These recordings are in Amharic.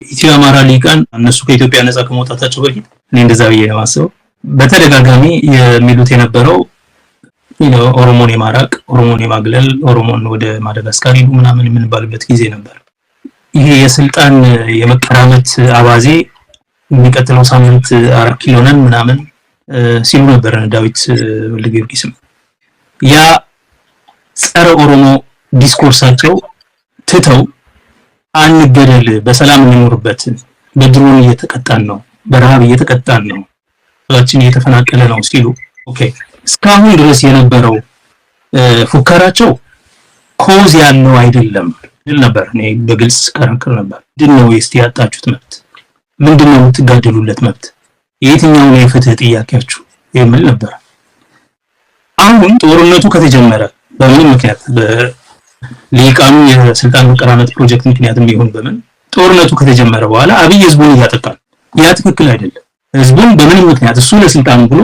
ኢትዮ አማራ ሊቃን እነሱ ከኢትዮጵያ ነፃ ከመውጣታቸው በፊት እኔ እንደዛ ብዬ ነው የማስበው በተደጋጋሚ የሚሉት የነበረው ኦሮሞን የማራቅ ኦሮሞን የማግለል ኦሮሞን ወደ ማዳጋስካር ሄዱ ምናምን የምንባልበት ጊዜ ነበር። ይሄ የስልጣን የመቀራመት አባዜ የሚቀጥለው ሳምንት 4 ኪሎ ነን ምናምን ሲሉ ነበር ዳዊት ወልደጊዮርጊስም ያ ጸረ ኦሮሞ ዲስኮርሳቸው ትተው አንገደል በሰላም እንኖርበት በድሮን እየተቀጣን ነው በረሃብ እየተቀጣን ነው ራችን እየተፈናቀለ ነው ሲሉ ኦኬ እስካሁን ድረስ የነበረው ፉከራቸው ኮዝ ያለው አይደለም ድል ነበር። እኔ በግልጽ ከራከር ነበር ድል ነው ያጣችሁት መብት ምንድነው የምትጋደሉለት መብት የትኛው ነው የፍትህ ጥያቄያችሁ የሚል ነበር። አሁን ጦርነቱ ከተጀመረ በምን ምክንያት በሊቃኑ የስልጣን መቀራመት ፕሮጀክት ምክንያትም ይሁን በምን ጦርነቱ ከተጀመረ በኋላ አብይ ህዝቡን ያጠቃል። ያ ትክክል አይደለም። ህዝቡን በምን ምክንያት እሱ ለስልጣን ብሎ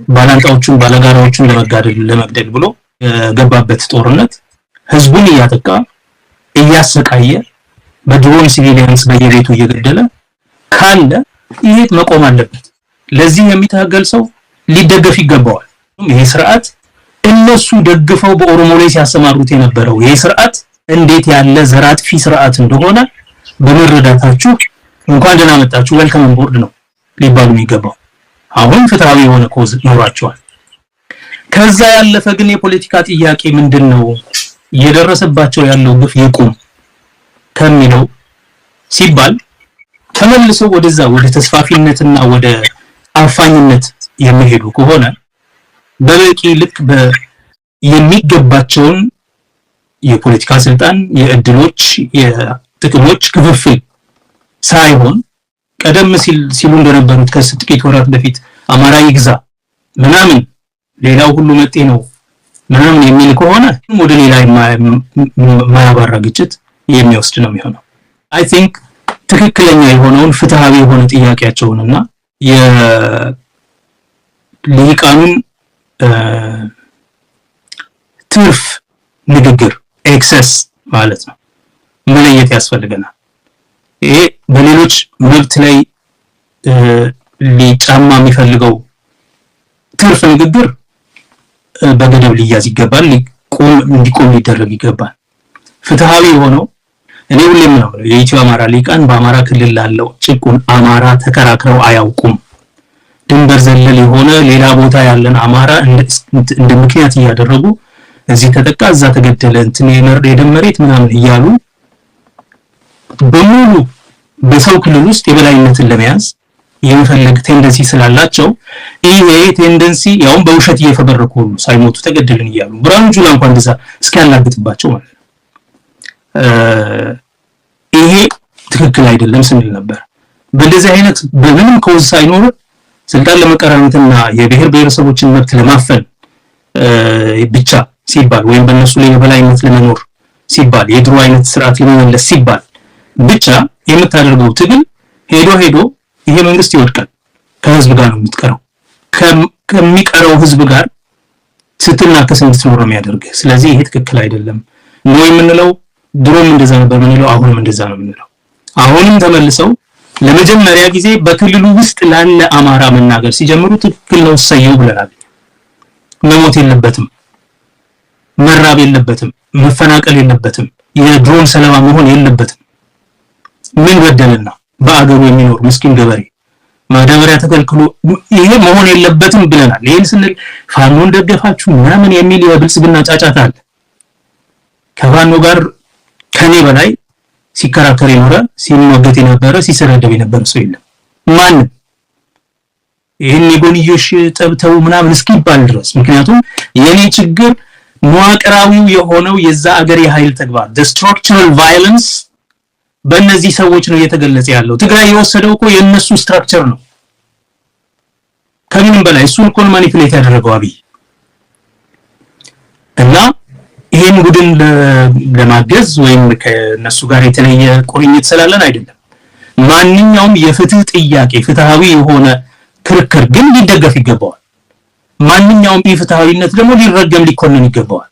ባላንጣዎቹን ባለጋራዎቹን ለመግደል ብሎ የገባበት ጦርነት ህዝቡን ያጠቃ እያሰቃየ በድሮን ሲቪሊያንስ በየቤቱ እየገደለ ካለ ይሄ መቆም አለበት። ለዚህ የሚታገል ሰው ሊደገፍ ይገባዋል። ይሄ ስርዓት እነሱ ደግፈው በኦሮሞ ላይ ሲያሰማሩት የነበረው ይሄ ስርዓት እንዴት ያለ ዘራጥፊ ስርዓት እንደሆነ በመረዳታችሁ እንኳን ደህና መጣችሁ ዌልካም ኦን ቦርድ ነው ሊባሉ የሚገባው። አሁን ፍትሃዊ የሆነ ኮዝ ኖራቸዋል። ከዛ ያለፈ ግን የፖለቲካ ጥያቄ ምንድነው እየደረሰባቸው ያለው ግፍ ይቁም ከሚለው ሲባል ተመልሰው ወደዛ ወደ ተስፋፊነትና ወደ አፋኝነት የሚሄዱ ከሆነ በበቂ ልክ የሚገባቸውን የፖለቲካ ስልጣን የእድሎች የጥቅሞች ክፍፍል ሳይሆን ቀደም ሲሉ እንደነበሩት ከጥቂት ወራት በፊት አማራ ይግዛ ምናምን ሌላው ሁሉ መጤ ነው ምናምን የሚል ከሆነ ወደ ሌላ የማያባራ ግጭት የሚወስድ ነው የሚሆነው። አይ ቲንክ ትክክለኛ የሆነውን ፍትሃዊ የሆነ ጥያቄያቸውንና የሊቃኑን ትርፍ ንግግር ኤክሰስ ማለት ነው መለየት ያስፈልገናል። ይሄ በሌሎች መብት ላይ ሊጫማ የሚፈልገው ትርፍ ንግግር በገደብ ሊያዝ ይገባል፣ እንዲቆም ሊደረግ ይገባል። ፍትሃዊ የሆነው እኔ ሁሌም ነው የኢትዮ አማራ ሊቃን በአማራ ክልል ላለው ጭቁን አማራ ተከራክረው አያውቁም። ድንበር ዘለል የሆነ ሌላ ቦታ ያለን አማራ እንደ ምክንያት እያደረጉ እዚህ ተጠቃ እዛ ተገደለ እንትን የደም መሬት ምናምን እያሉ በሙሉ በሰው ክልል ውስጥ የበላይነትን ለመያዝ የሚፈልግ ቴንደንሲ ስላላቸው ይሄ ቴንደንሲ ያውን በውሸት እየፈበረኩ ሳይሞቱ ተገደልን እያሉ ብርሃኑ ጁላ እንኳን እንደዛ እስኪያላግጥባቸው ማለት ነው። ይሄ ትክክል አይደለም ስንል ነበር። በእንደዚህ አይነት በምንም ኮዝ ሳይኖር ስልጣን ለመቀራመትና የብሔር ብሔረሰቦችን መብት ለማፈን ብቻ ሲባል ወይም በእነሱ ላይ የበላይነት ለመኖር ሲባል የድሮ አይነት ስርዓት ለመመለስ ሲባል ብቻ የምታደርገው ትግል ሄዶ ይሄ መንግስት ይወድቃል። ከህዝብ ጋር ነው የምትቀረው። ከሚቀረው ህዝብ ጋር ስትናከስ እንድትኖር ነው የሚያደርግህ። ስለዚህ ይሄ ትክክል አይደለም ነው የምንለው። ድሮም እንደዛ ነበር የምንለው፣ አሁንም እንደዛ ነው የምንለው። አሁንም ተመልሰው ለመጀመሪያ ጊዜ በክልሉ ውስጥ ላለ አማራ መናገር ሲጀምሩ ትክክል ነው ሰየው ብለናል። መሞት የለበትም፣ መራብ የለበትም፣ መፈናቀል የለበትም፣ የድሮን ሰለባ መሆን የለበትም። ምን በደልና በአገሩ የሚኖር ምስኪን ገበሬ ማዳበሪያ ተከልክሎ ይሄ መሆን የለበትም ብለናል። ይሄን ስንል ፋኖን ደገፋችሁ ምናምን የሚል የብልጽግና ጫጫታ አለ። ከፋኖ ጋር ከኔ በላይ ሲከራከር የኖረ ሲሞገት የነበረ ሲሰረደብ የነበረ ሰው የለም ማንም። ይሄን የጎንዮሽ ጠብተው ምናምን እስኪባል ድረስ ምክንያቱም የኔ ችግር መዋቅራዊው የሆነው የዛ አገር የኃይል ተግባር the structural violence በእነዚህ ሰዎች ነው እየተገለጸ ያለው። ትግራይ የወሰደው እኮ የነሱ ስትራክቸር ነው። ከምንም በላይ እሱን እኮ ማኒፑሌት ያደረገው አብይ እና ይሄን ቡድን ለማገዝ ወይም ከነሱ ጋር የተለየ ቁርኝት ስላለን አይደለም። ማንኛውም የፍትህ ጥያቄ ፍትሃዊ የሆነ ክርክር ግን ሊደገፍ ይገባዋል። ማንኛውም ኢፍትሃዊነት ደግሞ ሊረገም ሊኮነን ይገባዋል።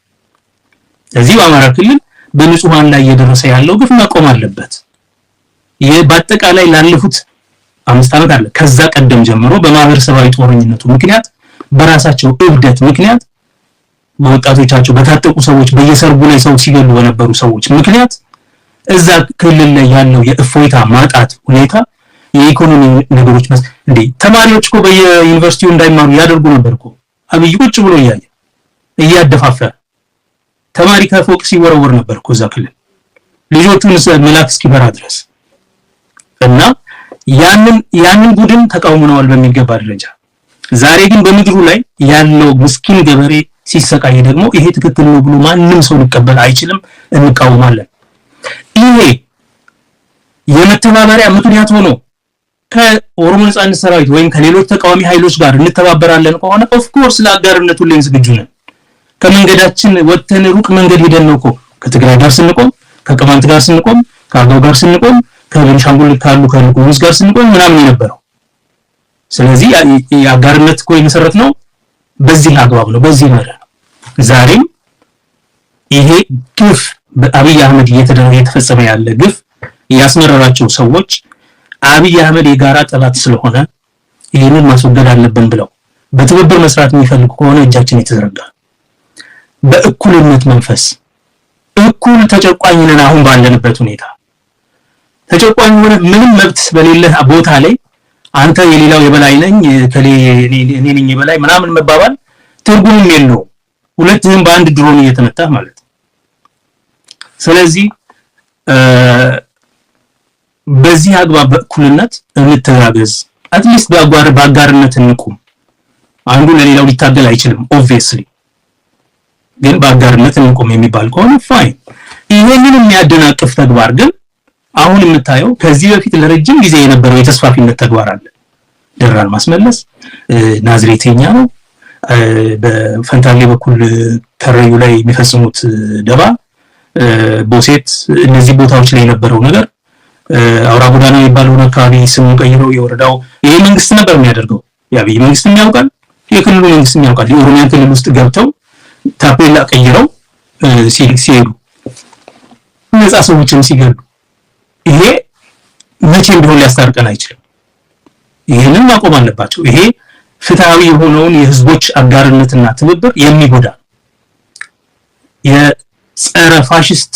ስለዚህ በአማራ ክልል በንጹሃን ላይ እየደረሰ ያለው ግፍ መቆም አለበት። በአጠቃላይ ላለፉት 5 ዓመት አለ ከዛ ቀደም ጀምሮ በማህበረሰባዊ ጦርነቱ ምክንያት በራሳቸው እብደት ምክንያት በወጣቶቻቸው በታጠቁ ሰዎች በየሰርጉ ላይ ሰው ሲገሉ በነበሩ ሰዎች ምክንያት እዛ ክልል ላይ ያለው የእፎይታ ማጣት ሁኔታ የኢኮኖሚ ነገሮች እንዴ ተማሪዎች እኮ በየዩኒቨርሲቲው እንዳይማሩ ያደርጉ ነበርኮ አብይ ቁጭ ብሎ እያደፋፈረ ተማሪ ከፎቅ ሲወረወር ነበርኮ እዛ ክልል ልጆቹን መላክ እስኪበራ ድረስ እና ያንን ቡድን ተቃውመዋል በሚገባ ደረጃ ዛሬ ግን በምድሩ ላይ ያለው ምስኪን ገበሬ ሲሰቃይ ደግሞ ይሄ ትክክል ነው ብሎ ማንንም ሰው ሊቀበል አይችልም እንቃወማለን ይሄ የመተባበሪያ ምክንያት ሆኖ ከኦሮሞ ነጻነት ሰራዊት ወይም ከሌሎች ተቃዋሚ ኃይሎች ጋር እንተባበራለን ከሆነ ኦፍ ኮርስ ለአጋርነቱ ላይ ዝግጁ ነን ከመንገዳችን ወጥተን ሩቅ መንገድ ሄደን ነው እኮ ከትግራይ ጋር ስንቆም ከቅማንት ጋር ስንቆም ከአገው ጋር ስንቆም ከቤንሻንጉል ካሉ ከጉሙዝ ጋር ስንቆም ምናምን የነበረው ስለዚህ የአጋርነት እኮ የመሰረት ነው በዚህ አግባብ ነው በዚህ መርህ ነው ዛሬም ይሄ ግፍ በአብይ አህመድ እየተፈጸመ ያለ ግፍ ያስመረራቸው ሰዎች አብይ አህመድ የጋራ ጠላት ስለሆነ ይሄንን ማስወገድ አለብን ብለው በትብብር መስራት የሚፈልጉ ከሆነ እጃችን የተዘረጋ በእኩልነት መንፈስ እኩል ተጨቋኝ ነን አሁን ባለንበት ሁኔታ ተጨቋኝ ሆነ ምንም መብት በሌለ ቦታ ላይ አንተ የሌላው የበላይ ነኝ እኔ ነኝ የበላይ ምናምን መባባል ትርጉም የለው ሁለቱም በአንድ ድሮን እየተመታ ማለት ስለዚህ በዚህ አግባብ በእኩልነት እንተጋገዝ አትሊስት በአጋርነት እንቁም አንዱ ለሌላው ሊታገል አይችልም ኦብቪየስሊ ግን በአጋርነት እንቁም የሚባል ከሆነ ፋይን ይሄንን የሚያደናቅፍ ተግባር ግን አሁን የምታየው ከዚህ በፊት ለረጅም ጊዜ የነበረው የተስፋፊነት ተግባር አለ ደራን ማስመለስ ናዝሬተኛ ነው በፈንታሌ በኩል ከረዩ ላይ የሚፈጽሙት ደባ ቦሴት እነዚህ ቦታዎች ላይ የነበረው ነገር አውራ ጎዳና የሚባለው አካባቢ ስሙ ቀይረው የወረዳው ይሄ መንግስት ነበር የሚያደርገው ያብይ መንግስት የሚያውቃል የክልሉ መንግስት የሚያውቃል የኦሮሚያ ክልል ውስጥ ገብተው ታፔላ ቀይረው ሲሄዱ ነፃ ሰዎችን ሲገሉ ይሄ መቼም ቢሆን ሊያስታርቀን አይችልም ይሄንን ማቆም አለባቸው ይሄ ፍትሃዊ የሆነውን የህዝቦች አጋርነትና ትብብር የሚጎዳ የጸረ ፋሽስት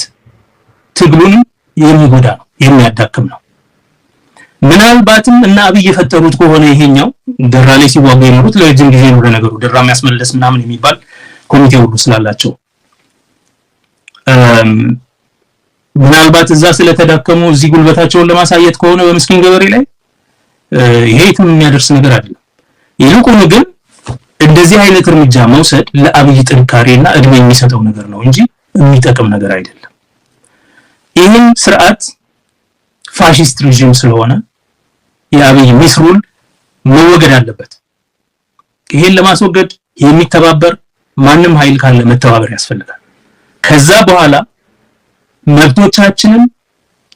ትግሉን የሚጎዳ ነው የሚያዳክም ነው ምናልባትም እና አብይ የፈጠሩት ከሆነ ይሄኛው ደራ ላይ ሲዋጉ የኖሩት ለረጅም ጊዜ ነው ለነገሩ ደራ የሚያስመለስ ምናምን የሚባል ኮሚቴ ሁሉ ስላላቸው ምናልባት እዛ ስለተዳከሙ እዚህ ጉልበታቸውን ለማሳየት ከሆነ በምስኪን ገበሬ ላይ ይሄ የትም የሚያደርስ ነገር አይደለም ይልቁኑ ግን እንደዚህ አይነት እርምጃ መውሰድ ለአብይ ጥንካሬና እድሜ የሚሰጠው ነገር ነው እንጂ የሚጠቅም ነገር አይደለም ይህን ስርዓት ፋሺስት ሬጂም ስለሆነ የአብይ ሚስሩል መወገድ አለበት ይሄን ለማስወገድ የሚተባበር ማንም ኃይል ካለ መተባበር ያስፈልጋል ከዛ በኋላ መብቶቻችንን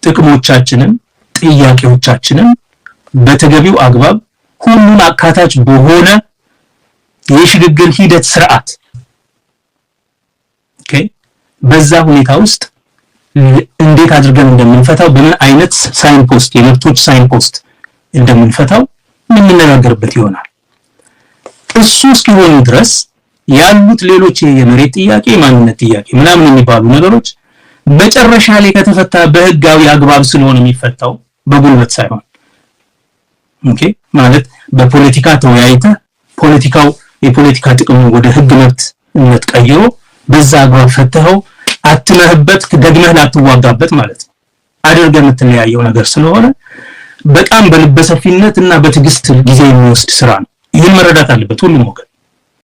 ጥቅሞቻችንን ጥያቄዎቻችንን በተገቢው አግባብ ሁሉን አካታች በሆነ የሽግግር ሂደት ስርዓት በዛ ሁኔታ ውስጥ እንዴት አድርገን እንደምንፈታው በምን አይነት ሳይን ፖስት የመብቶች ሳይን ፖስት እንደምንፈታው የምንነጋገርበት ይሆናል እሱ እስኪሆን ድረስ ያሉት ሌሎች የመሬት ጥያቄ ማንነት ጥያቄ ምናምን የሚባሉ ነገሮች መጨረሻ ላይ ከተፈታ በህጋዊ አግባብ ስለሆነ የሚፈታው በጉልበት ሳይሆን ማለት በፖለቲካ ተወያይተ የፖለቲካ ጥቅም ወደ ህግ መብትነት ቀይሮ በዛ አግባብ ፈተኸው አትመህበት ደግመህ ላትዋጋበት ማለት ነው አድርገህ የምትለያየው ነገር ስለሆነ በጣም በልበሰፊነትና በትግስት ጊዜ የሚወስድ ስራ ነው ይሄን መረዳት አለበት ሁሉም ወገን